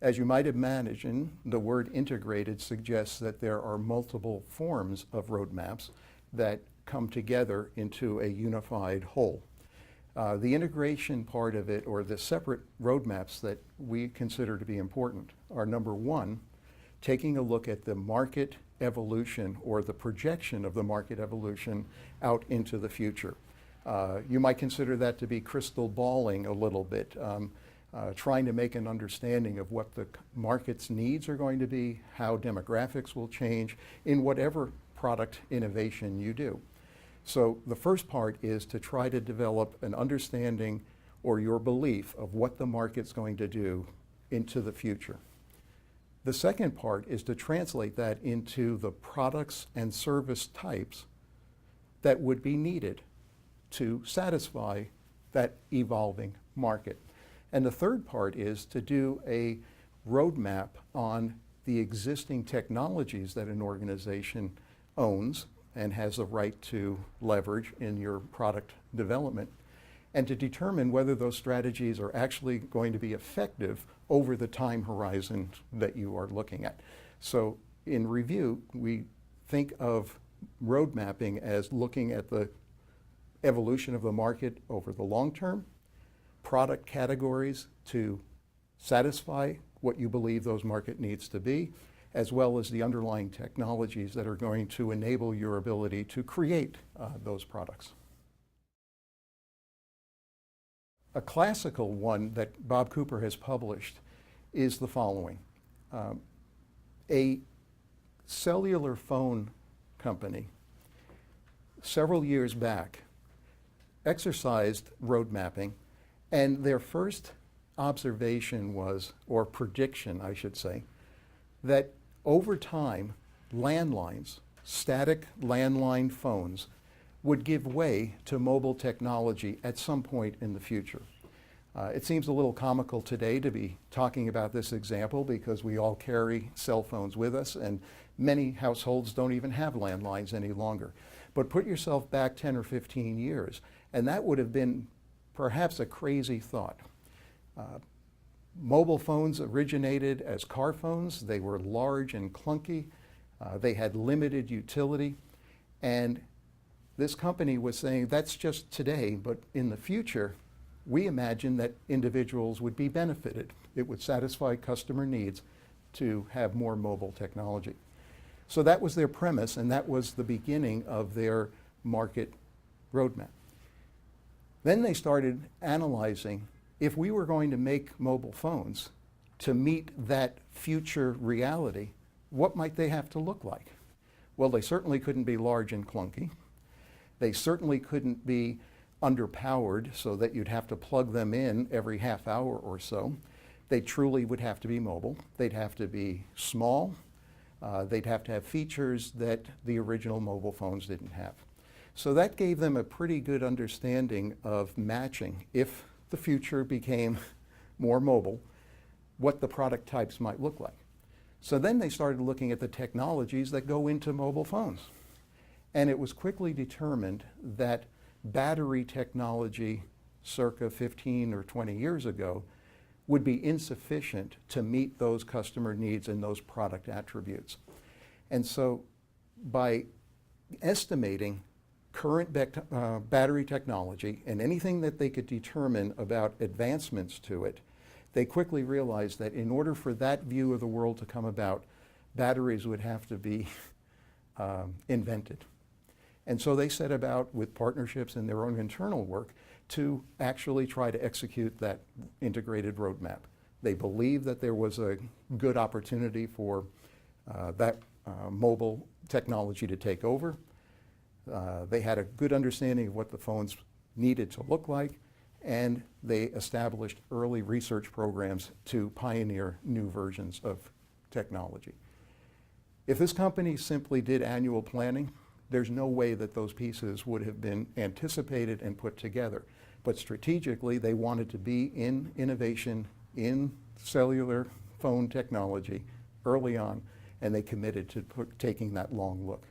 As you might imagine, the word integrated suggests that there are multiple forms of roadmaps that come together into a unified whole. The integration part of it, or the separate roadmaps that we consider to be important, are number one, taking a look at the market evolution or the projection of the market evolution out into the future. You might consider that to be crystal balling a little bit, trying to make an understanding of what the market's needs are going to be, how demographics will change in whatever product innovation you do. So the first part is to try to develop an understanding or your belief of what the market's going to do into the future. The second part is to translate that into the products and service types that would be needed to satisfy that evolving market. And the third part is to do a roadmap on the existing technologies that an organization owns and has the right to leverage in your product development, and to determine whether those strategies are actually going to be effective over the time horizon that you are looking at. So in review, we think of road mapping as looking at the evolution of the market over the long term, product categories to satisfy what you believe those market needs to be, as well as the underlying technologies that are going to enable your ability to create those products. A classical one that Bob Cooper has published is the following. A cellular phone company several years back exercised road mapping, and their first observation was, or prediction I should say, that over time, landlines, static landline phones, would give way to mobile technology at some point in the future. It seems a little comical today to be talking about this example because we all carry cell phones with us and many households don't even have landlines any longer. But put yourself back 10 or 15 years and that would have been perhaps a crazy thought. Mobile phones originated as car phones. They were large and clunky. They had limited utility. And this company was saying that's just today, but in the future, we imagine that individuals would be benefited. It would satisfy customer needs to have more mobile technology. So that was their premise, and that was the beginning of their market roadmap. Then they started analyzing if we were going to make mobile phones to meet that future reality, what might they have to look like? Well, they certainly couldn't be large and clunky. They certainly couldn't be underpowered so that you'd have to plug them in every half hour or so. They truly would have to be mobile. They'd have to be small. They'd have to have features that the original mobile phones didn't have. So that gave them a pretty good understanding of matching, if the future became more mobile, what the product types might look like. So then they started looking at the technologies that go into mobile phones. And it was quickly determined that battery technology circa 15 or 20 years ago would be insufficient to meet those customer needs and those product attributes. And so by estimating current battery technology and anything that they could determine about advancements to it, they quickly realized that in order for that view of the world to come about, batteries would have to be invented. And so they set about with partnerships and their own internal work to actually try to execute that integrated roadmap. They believed that there was a good opportunity for that mobile technology to take over. They had a good understanding of what the phones needed to look like, and they established early research programs to pioneer new versions of technology. If this company simply did annual planning, there's no way that those pieces would have been anticipated and put together. But strategically, they wanted to be in innovation in cellular phone technology early on, and they committed to taking that long look.